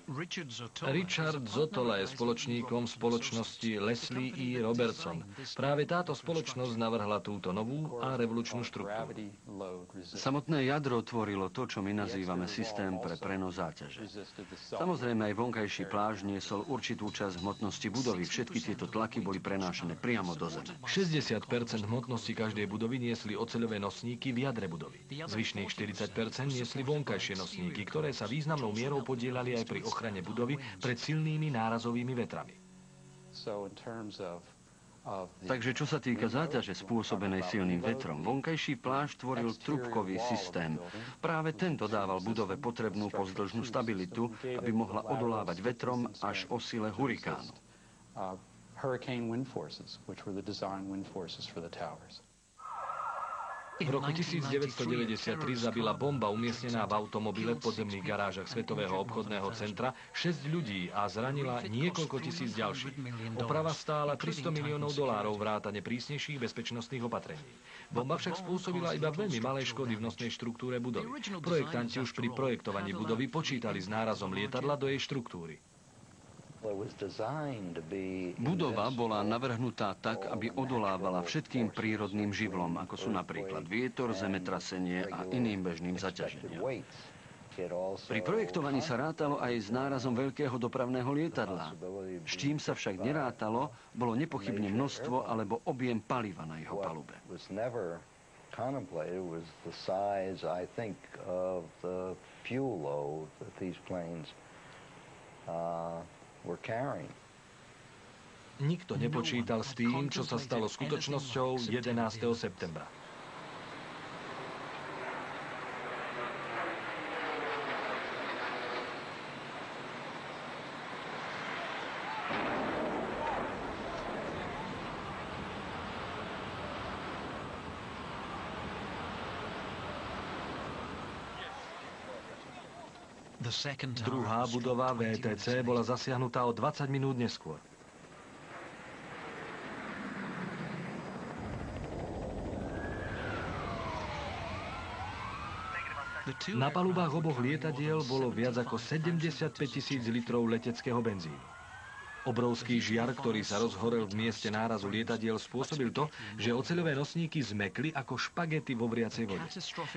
Richard Zottola je spoločníkom spoločnosti Leslie E. Robertson. Práve táto spoločnosť navrhla túto novú a revolučnú štruktúru. Samotné jadro tvorilo to, čo my nazývame systém pre prenos záťaže. Samozrejme aj vonkajší plášť niesol určitú časť hmotnosti budovy. Všetky tieto tlaky boli prenášané priamo do zeme. 60% hmotnosti každej budovy niesli oceľové nosníky v jadre budovy. Zvyšných 40% niesli vonkajšie nosníky, ktoré sa významnou mierou podieľali aj pri ochrane budovy pred silnými nárazovými vetrami. Takže čo sa týka záťaže spôsobenej silným vetrom, vonkajší plášť tvoril trubkový systém. Práve tento dával budove potrebnú pozdĺžnú stabilitu, aby mohla odolávať vetrom až o sile hurikánu. V roku 1993 zabila bomba umiestnená v automobile v podzemných garážach Svetového obchodného centra 6 ľudí a zranila niekoľko tisíc ďalších. Oprava stála $300 miliónov vrátane prísnejších bezpečnostných opatrení. Bomba však spôsobila iba veľmi malé škody v nosnej štruktúre budovy. Projektanti už pri projektovaní budovy počítali s nárazom lietadla do jej štruktúry. Budova bola navrhnutá tak, aby odolávala všetkým prírodným živlom, ako sú napríklad vietor, zemetrasenie a iným bežným zaťaženiam. Pri projektovaní sa rátalo aj s nárazom veľkého dopravného lietadla. S čím sa však nerátalo, bolo nepochybne množstvo alebo objem paliva na jeho palube. Nikto nepočítal s tým, čo sa stalo skutočnosťou 11. septembra. Druhá budova VTC bola zasiahnutá o 20 minút neskôr. Na palubách oboch lietadiel bolo viac ako 75 000 litrov leteckého benzínu. Obrovský žiar, ktorý sa rozhorel v mieste nárazu lietadiel, spôsobil to, že oceľové nosníky zmekli ako špagety vo vriacej vode.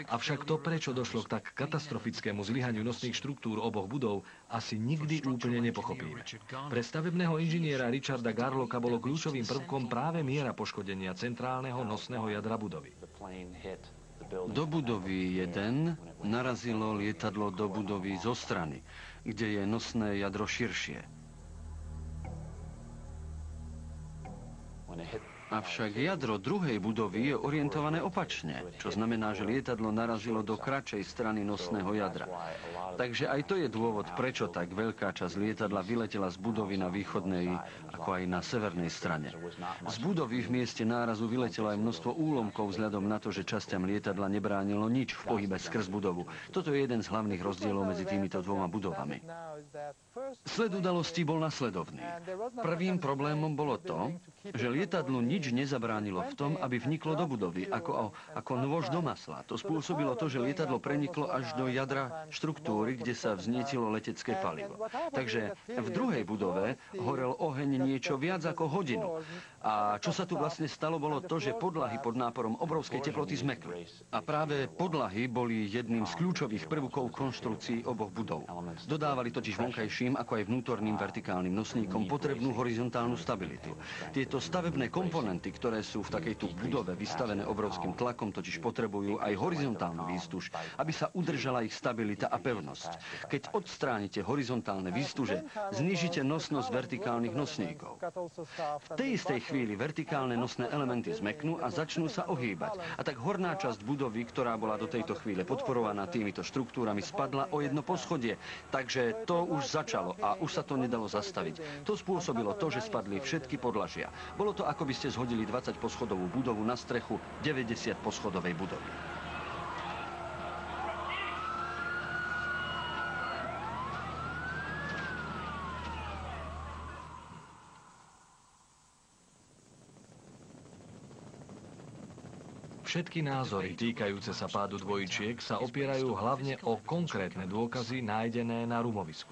Avšak to, prečo došlo k tak katastrofickému zlyhaniu nosných štruktúr oboch budov, asi nikdy úplne nepochopíme. Pre stavebného inžiniera Richarda Garlocka bolo kľúčovým prvkom práve miera poškodenia centrálneho nosného jadra budovy. Do budovy 1 narazilo lietadlo do budovy zo strany, kde je nosné jadro širšie. Avšak jadro druhej budovy je orientované opačne, čo znamená, že lietadlo narazilo do kratšej strany nosného jadra. Takže aj to je dôvod, prečo tak veľká časť lietadla vyletela z budovy na východnej, ako aj na severnej strane. Z budovy v mieste nárazu vyletelo aj množstvo úlomkov vzhľadom na to, že časťam lietadla nebránilo nič v pohybe skrz budovu. Toto je jeden z hlavných rozdielov medzi týmito dvoma budovami. Sled udalostí bol nasledovný. Prvým problémom bolo to, že lietadlu nič nezabránilo v tom, aby vniklo do budovy, ako nôž do masla. To spôsobilo to, že lietadlo preniklo až do jadra štruktúry, kde sa vznietilo letecké palivo. Takže v druhej budove horel oheň niečo viac ako hodinu. A čo sa tu vlastne stalo, bolo to, že podlahy pod náporom obrovskej teploty zmekli. A práve podlahy boli jedným z kľúčových prvkov konštrukcií oboch budov. Dodávali totiž vonkajším, ako aj vnútorným vertikálnym nosníkom potrebnú horizontálnu stabilitu. Tieto stavebné komponenty, ktoré sú v takejto budove vystavené obrovským tlakom, totiž potrebujú aj horizontálnu výstuž, aby sa udržala ich stabilita a pevnosť. Keď odstránite horizontálne výstuže, znížite nosnosť vertikálnych nosníkov. V tej istej chvíli vertikálne nosné elementy zmeknú a začnú sa ohýbať. A tak horná časť budovy, ktorá bola do tejto chvíle podporovaná týmito štruktúrami, spadla o jedno poschodie. Takže to už začalo a už sa to nedalo zastaviť. To spôsobilo to, že spadli všetky podlažia. Bolo to, ako by ste zhodili 20-poschodovú budovu na strechu 90-poschodovej budovy. Všetky názory týkajúce sa pádu dvojčiek sa opierajú hlavne o konkrétne dôkazy nájdené na rumovisku.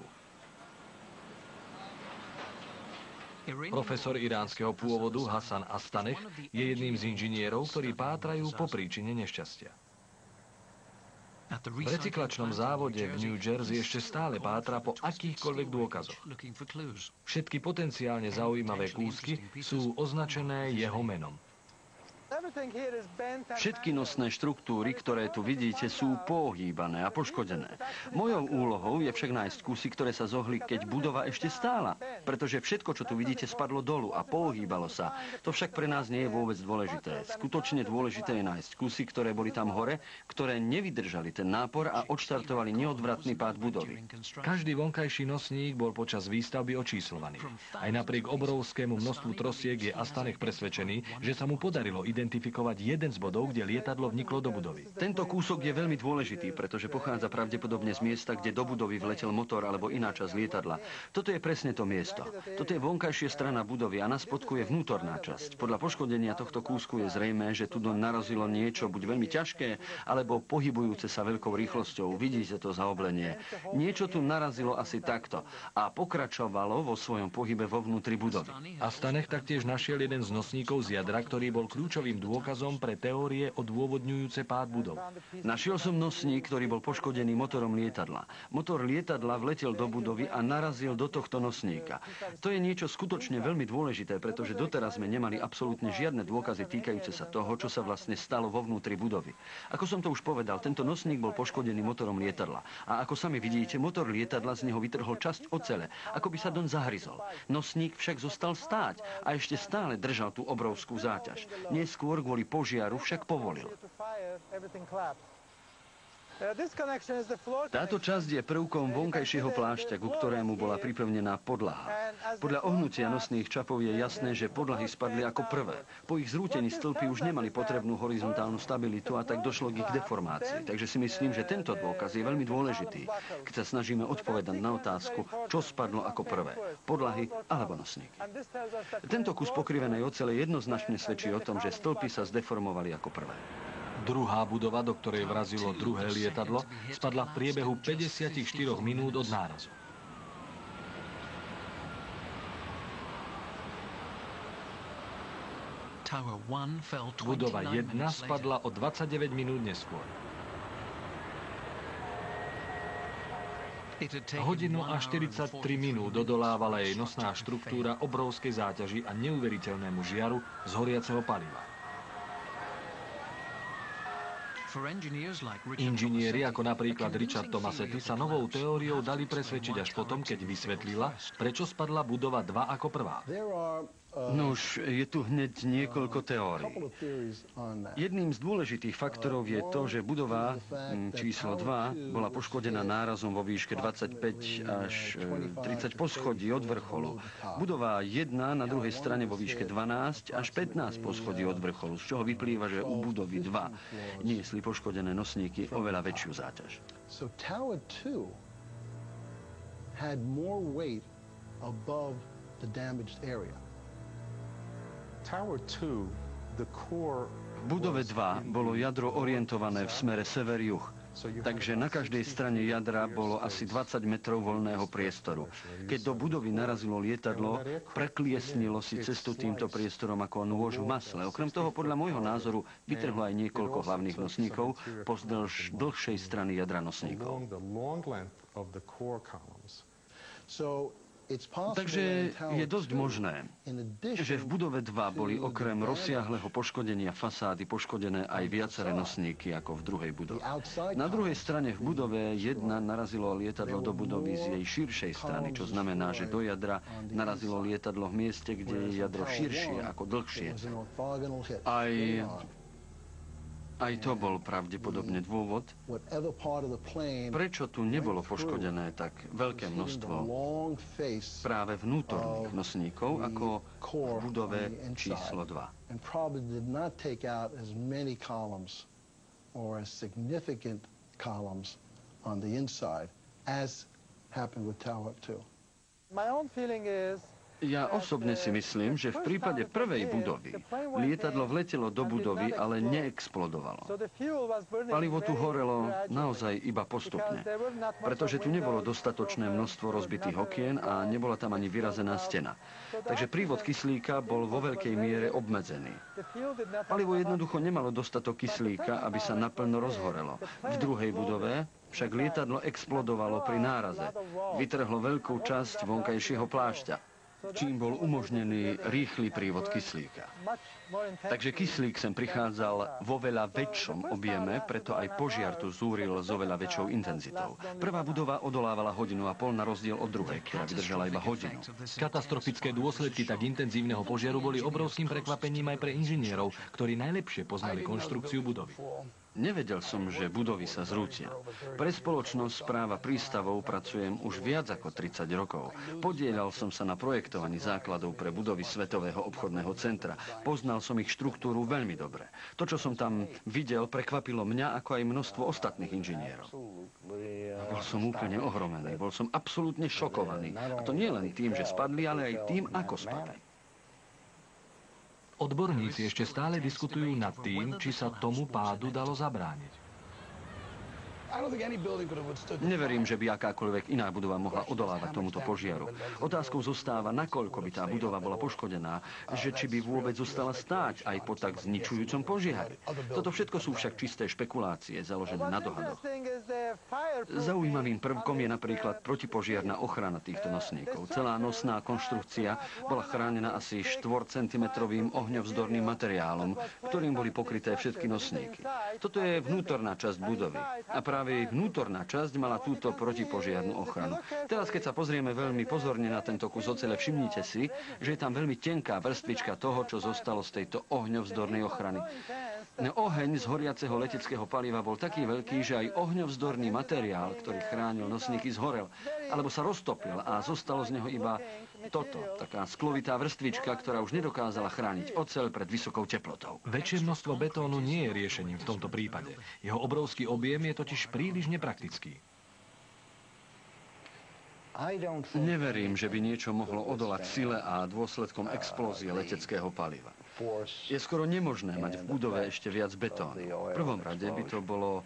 Profesor iránskeho pôvodu Hasan Astaneh je jedným z inžinierov, ktorí pátrajú po príčine nešťastia. V recyklačnom závode v New Jersey ešte stále pátra po akýchkoľvek dôkazoch. Všetky potenciálne zaujímavé kúsky sú označené jeho menom. Všetky nosné štruktúry, ktoré tu vidíte, sú pohýbané a poškodené. Mojou úlohou je však nájsť kusy, ktoré sa zohli, keď budova ešte stála. Pretože všetko, čo tu vidíte, spadlo dolu a pohýbalo sa. To však pre nás nie je vôbec dôležité. Skutočne dôležité je nájsť kusy, ktoré boli tam hore, ktoré nevydržali ten nápor a odštartovali neodvratný pád budovy. Každý vonkajší nosník bol počas výstavby očíslovaný. Aj napriek obrovskému množstvu trosiek je Astaneh presvedčený, že sa mu podarilo identifikovať jeden z bodov, kde lietadlo vniklo do budovy. Tento kúsok je veľmi dôležitý, pretože pochádza pravdepodobne z miesta, kde do budovy vletel motor alebo iná časť lietadla. Toto je presne to miesto. Toto je vonkajšia strana budovy a na spodku je vnútorná časť. Podľa poškodenia tohto kúsku je zrejmé, že tu narazilo niečo buď veľmi ťažké, alebo pohybujúce sa veľkou rýchlosťou. Vidíte to zaoblenie. Niečo tu narazilo asi takto a pokračovalo vo svojom pohybe vo vnútri budovy. Astaneh taktiež našiel jeden z nosníkov z jadra, ktorý bol kľúčovým dôkazom pre teórie odôvodňujúce pád budov. Našiel som nosník, ktorý bol poškodený motorom lietadla. Motor lietadla vletel do budovy a narazil do tohto nosníka. To je niečo skutočne veľmi dôležité, pretože doteraz sme nemali absolútne žiadne dôkazy týkajúce sa toho, čo sa vlastne stalo vo vnútri budovy. Ako som to už povedal, tento nosník bol poškodený motorom lietadla. A ako sami vidíte, motor lietadla z neho vytrhol časť ocele, ako by sa doň zahryzol. Nosník však zostal stáť a ešte stále držal tú obrovskú záťaž. Neskôr kvôli požiaru však povolil. Táto časť je prvkom vonkajšieho plášťa, ku ktorému bola pripevnená podlaha. Podľa ohnutia nosných čapov je jasné, že podlahy spadli ako prvé. Po ich zrútení stĺpy už nemali potrebnú horizontálnu stabilitu a tak došlo k ich deformácii. Takže si myslím, že tento dôkaz je veľmi dôležitý, keď sa snažíme odpovedať na otázku, čo spadlo ako prvé, podlahy alebo nosníky. Tento kus pokrivenej ocele jednoznačne svedčí o tom, že stĺpy sa zdeformovali ako prvé. Druhá budova, do ktorej vrazilo druhé lietadlo, spadla v priebehu 54 minút od nárazu. Budova 1 spadla o 29 minút neskôr. Hodinu a 43 minút odolávala jej nosná štruktúra obrovskej záťaži a neuveriteľnému žiaru z horiaceho paliva. Inžinieri ako napríklad Richard Tomasetti sa novou teóriou dali presvedčiť až potom, keď vysvetlila, prečo spadla budova 2 ako prvá. Nuž, je tu hneď niekoľko teórií. Jedným z dôležitých faktorov je to, že budova číslo 2 bola poškodená nárazom vo výške 25 až 30 poschodí od vrcholu. Budova 1 na druhej strane vo výške 12 až 15 poschodí od vrcholu, z čoho vyplýva, že u budovy 2 niesli poškodené nosníky oveľa väčšiu záťaž. So Tower 2 had more weight above the damaged area. V budove 2 bolo jadro orientované v smere sever-juh, takže na každej strane jadra bolo asi 20 metrov voľného priestoru. Keď do budovy narazilo lietadlo, prekliesnilo si cestu týmto priestorom ako nôž v masle. Okrem toho, podľa môjho názoru, vytrhlo aj niekoľko hlavných nosníkov pozdĺž dlhšej strany jadra nosníkov. Takže je dosť možné, že v budove 2 boli okrem rozsiahleho poškodenia fasády poškodené aj viaceré nosníky ako v druhej budove. Na druhej strane v budove 1 narazilo lietadlo do budovy z jej širšej strany, čo znamená, že do jadra narazilo lietadlo v mieste, kde je jadro širšie ako dlhšie. Aj to bol pravdepodobne dôvod, prečo tu nebolo poškodené tak veľké množstvo práve vnútorných nosníkov ako v budove číslo 2. Ja osobne si myslím, že v prípade prvej budovy lietadlo vletelo do budovy, ale neexplodovalo. Palivo tu horelo naozaj iba postupne, pretože tu nebolo dostatočné množstvo rozbitých okien a nebola tam ani vyrazená stena. Takže prívod kyslíka bol vo veľkej miere obmedzený. Palivo jednoducho nemalo dostatok kyslíka, aby sa naplno rozhorelo. V druhej budove však lietadlo explodovalo pri náraze. Vytrhlo veľkú časť vonkajšieho plášťa, čím bol umožnený rýchly prívod kyslíka. Takže kyslík sem prichádzal vo veľa väčšom objeme, preto aj požiar tu zúril s oveľa väčšou intenzitou. Prvá budova odolávala 1,5 hodiny na rozdiel od druhej, ktorá vydržala iba hodinu. Katastrofické dôsledky tak intenzívneho požiaru boli obrovským prekvapením aj pre inžinierov, ktorí najlepšie poznali konštrukciu budovy. Nevedel som, že budovy sa zrútia. Pre spoločnosť Správa prístavov pracujem už viac ako 30 rokov. Podieľal som sa na projektovaní základov pre budovy Svetového obchodného centra. Poznal som ich štruktúru veľmi dobre. To, čo som tam videl, prekvapilo mňa ako aj množstvo ostatných inžinierov. Bol som úplne ohromený, bol som absolútne šokovaný. A to nie len tým, že spadli, ale aj tým, ako spadli. Odborníci ešte stále diskutujú nad tým, či sa tomu pádu dalo zabrániť. Neverím, že by akákoľvek iná budova mohla odolávať tomuto požiaru. Otázkou zostáva, nakoľko by tá budova bola poškodená, že či by vôbec zostala stáť aj po tak zničujúcom požiari. Toto všetko sú však čisté špekulácie, založené na dohadoch. Zaujímavým prvkom je napríklad protipožiarna ochrana týchto nosníkov. Celá nosná konštrukcia bola chránená asi 4 cm ohňovzdorným materiálom, ktorým boli pokryté všetky nosníky. Toto je vnútorná časť budovy. A práve jej vnútorná časť mala túto protipožiarnu ochranu. Teraz, keď sa pozrieme veľmi pozorne na tento kus ocele, všimnite si, že je tam veľmi tenká vrstvička toho, čo zostalo z tejto ohňovzdornej ochrany. Oheň z horiaceho leteckého paliva bol taký veľký, že aj ohňovzdorný materiál, ktorý chránil nosníky, zhorel, alebo sa roztopil a zostalo z neho iba toto, taká sklovitá vrstvička, ktorá už nedokázala chrániť oceľ pred vysokou teplotou. Väčšie množstvo betónu nie je riešením v tomto prípade. Jeho obrovský objem je totiž príliš nepraktický. Neverím, že by niečo mohlo odolať sile a dôsledkom explózie leteckého paliva. Je skoro nemožné mať v budove ešte viac betónu. V prvom rade by to bolo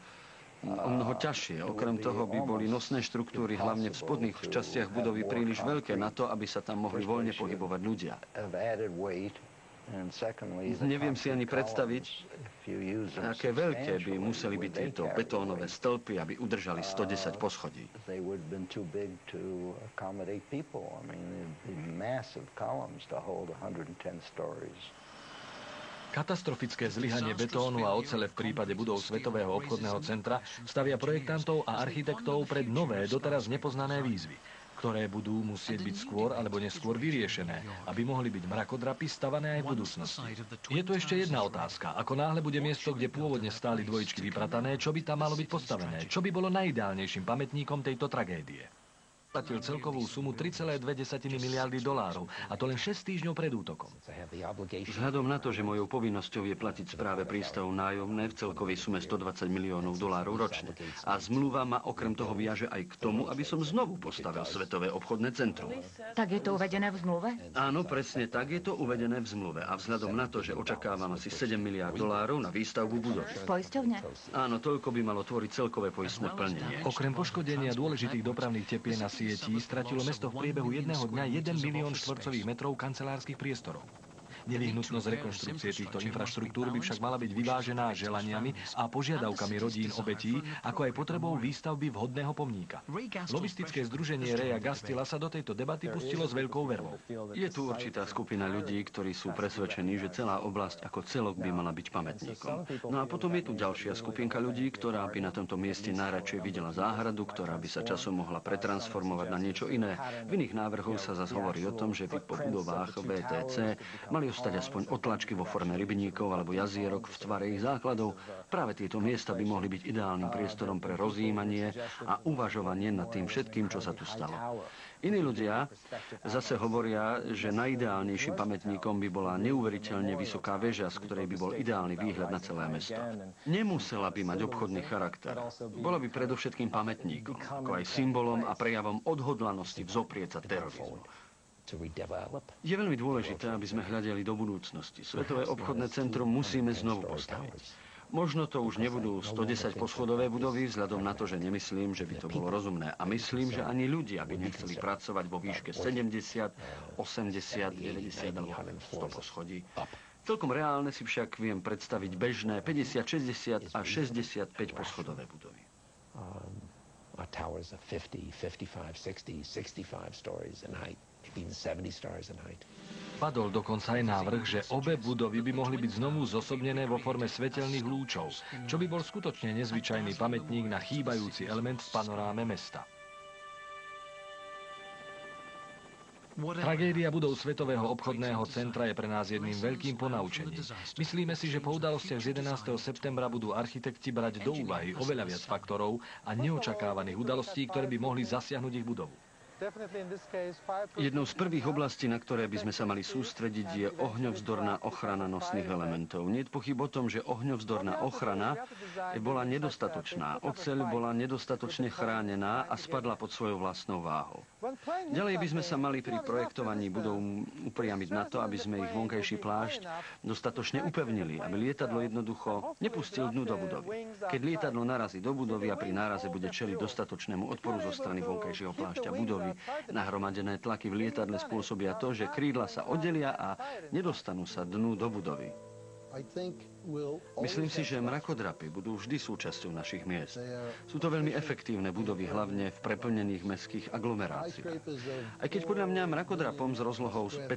o mnoho ťažšie. Okrem toho by boli nosné štruktúry, hlavne v spodných častiach budovy, príliš veľké na to, aby sa tam mohli voľne pohybovať ľudia. Neviem si ani predstaviť, aké veľké by museli byť tieto betónové stĺpy, aby udržali 110 poschodí. Katastrofické zlyhanie betónu a ocele v prípade budov Svetového obchodného centra stavia projektantov a architektov pred nové, doteraz nepoznané výzvy, ktoré budú musieť byť skôr alebo neskôr vyriešené, aby mohli byť mrakodrapy stavané aj v budúcnosti. Je tu ešte jedna otázka. Ako náhle bude miesto, kde pôvodne stáli dvojičky, vypratané, čo by tam malo byť postavené? Čo by bolo najideálnejším pamätníkom tejto tragédie? Platil celkovú sumu $3,2 miliardy, a to len 6 týždňov pred útokom. Vzhľadom na to, že mojou povinnosťou je platiť správe prístavu nájomné v celkovej sume $120 miliónov ročne. A zmluva ma okrem toho viaže aj k tomu, aby som znovu postavil Svetové obchodné centrum. Tak je to uvedené v zmluve? Áno, presne tak je to uvedené v zmluve. A vzhľadom na to, že očakávam asi $7 miliárd na výstavbu budovy. Poisťovne? Áno, toľko by malo tvoriť celkové poistné plnenie. Okrem poškodenia dôležitých dopravných tepien a sietí stratilo mesto v priebehu jedného dňa 1 milión štvorcových metrov kancelárskych priestorov. Nevyhnutnosť rekonštrukcie týchto infraštruktúr by však mala byť vyvážená želaniami a požiadavkami rodín obetí, ako aj potrebou výstavby vhodného pomníka. Lobistické združenie Reja Gastila sa do tejto debaty pustilo s veľkou vervou. Je tu určitá skupina ľudí, ktorí sú presvedčení, že celá oblasť ako celok by mala byť pamätníkom. No a potom je tu ďalšia skupinka ľudí, ktorá by na tomto mieste najradšej videla záhradu, ktorá by sa časom mohla pretransformovať na niečo iné. V iných návrhoch sa zase hovorí o tom, že by po budovách VTC mali ostať aspoň otlačky vo forme rybníkov alebo jazierok v tvare ich základov. Práve tieto miesta by mohli byť ideálnym priestorom pre rozjímanie a uvažovanie nad tým všetkým, čo sa tu stalo. Iní ľudia zase hovoria, že najideálnejším pamätníkom by bola neuveriteľne vysoká väža, z ktorej by bol ideálny výhľad na celé mesto. Nemusela by mať obchodný charakter. Bola by predovšetkým pamätníkom, ako aj symbolom a prejavom odhodlanosti vzoprieť sa terorizmu. Je veľmi dôležité, aby sme hľadeli do budúcnosti. Svetové obchodné centrum musíme znovu postaviť. Možno to už nebudú 110 poschodové budovy, vzhľadom na to, že nemyslím, že by to bolo rozumné. A myslím, že ani ľudia by nechceli pracovať vo výške 70, 80, 90 alebo 100 poschodí. Celkom reálne si však viem predstaviť bežné 50, 60 a 65 poschodové budovy. Towers of 50, 55, 60, 65 stories in height, even 70 stories in height. Padol dokonca aj návrh, že obe budovy by mohli byť znovu zosobnené vo forme svetelných lúčov, čo by bol skutočne nezvyčajný pamätník na chýbajúci element v panoráme mesta. Tragédia budov Svetového obchodného centra je pre nás jedným veľkým ponaučením. Myslíme si, že po udalostiach z 11. septembra budú architekti brať do úvahy oveľa viac faktorov a neočakávaných udalostí, ktoré by mohli zasiahnuť ich budovu. Jednou z prvých oblastí, na ktoré by sme sa mali sústrediť, je ohňovzdorná ochrana nosných elementov. Nie je pochyb o tom, že ohňovzdorná ochrana bola nedostatočná. Oceľ bola nedostatočne chránená a spadla pod svojou vlastnou váhou. Ďalej by sme sa mali pri projektovaní budov upriamiť na to, aby sme ich vonkajší plášť dostatočne upevnili, aby lietadlo jednoducho nepustilo dnu do budovy. Keď lietadlo narazí do budovy a pri náraze bude čeliť dostatočnému odporu zo strany vonkajšieho plášťa budovy, nahromadené tlaky v lietadle spôsobia to, že krídla sa oddelia a nedostanú sa dnu do budovy. Myslím si, že mrakodrapy budú vždy súčasťou našich miest. Sú to veľmi efektívne budovy, hlavne v preplnených mestských aglomeráciách. Aj keď podľa mňa mrakodrapom s rozlohou 500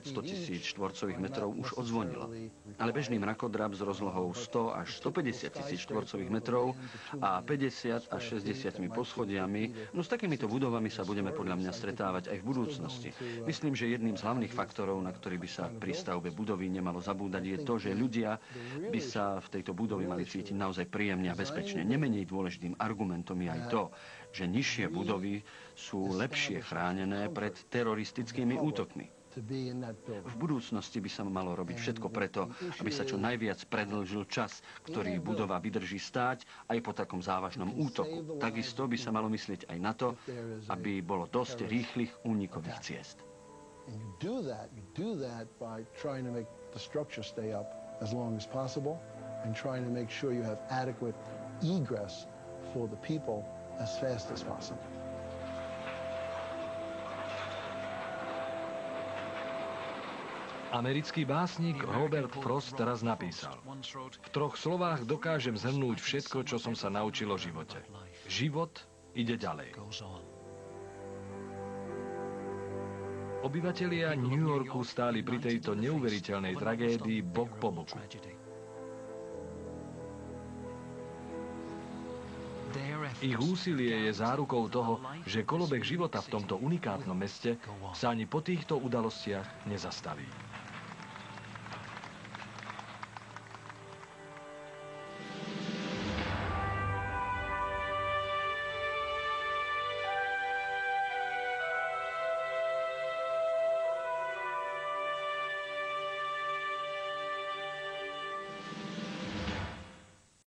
000 štvorcových metrov už odzvonilo. Ale bežný mrakodrap s rozlohou 100 až 150 000 štvorcových metrov a 50 až 60 poschodiami, no s takýmito budovami sa budeme podľa mňa stretávať aj v budúcnosti. Myslím, že jedným z hlavných faktorov, na ktorý by sa pri stavbe budovy nemalo zabúdať, je to, že ľudia by sa v tejto budove mali cítiť naozaj príjemne a bezpečne. Nemenej dôležitým argumentom je aj to, že nižšie budovy sú lepšie chránené pred teroristickými útokmi. V budúcnosti by sa malo robiť všetko preto, aby sa čo najviac predĺžil čas, ktorý budova vydrží stáť aj po takom závažnom útoku. Takisto by sa malo myslieť aj na to, aby bolo dosť rýchlych únikových ciest. As long as possible, and trying to make sure you have adequate egress for the people as fast as possible. Americký básnik Robert Frost raz napísal: v 3 slovách dokážem zhrnúť všetko, čo som sa naučil o živote. Život ide ďalej. Obyvatelia New Yorku stáli pri tejto neuveriteľnej tragédii bok po boku. Ich úsilie je zárukou toho, že kolobeh života v tomto unikátnom meste sa ani po týchto udalostiach nezastaví.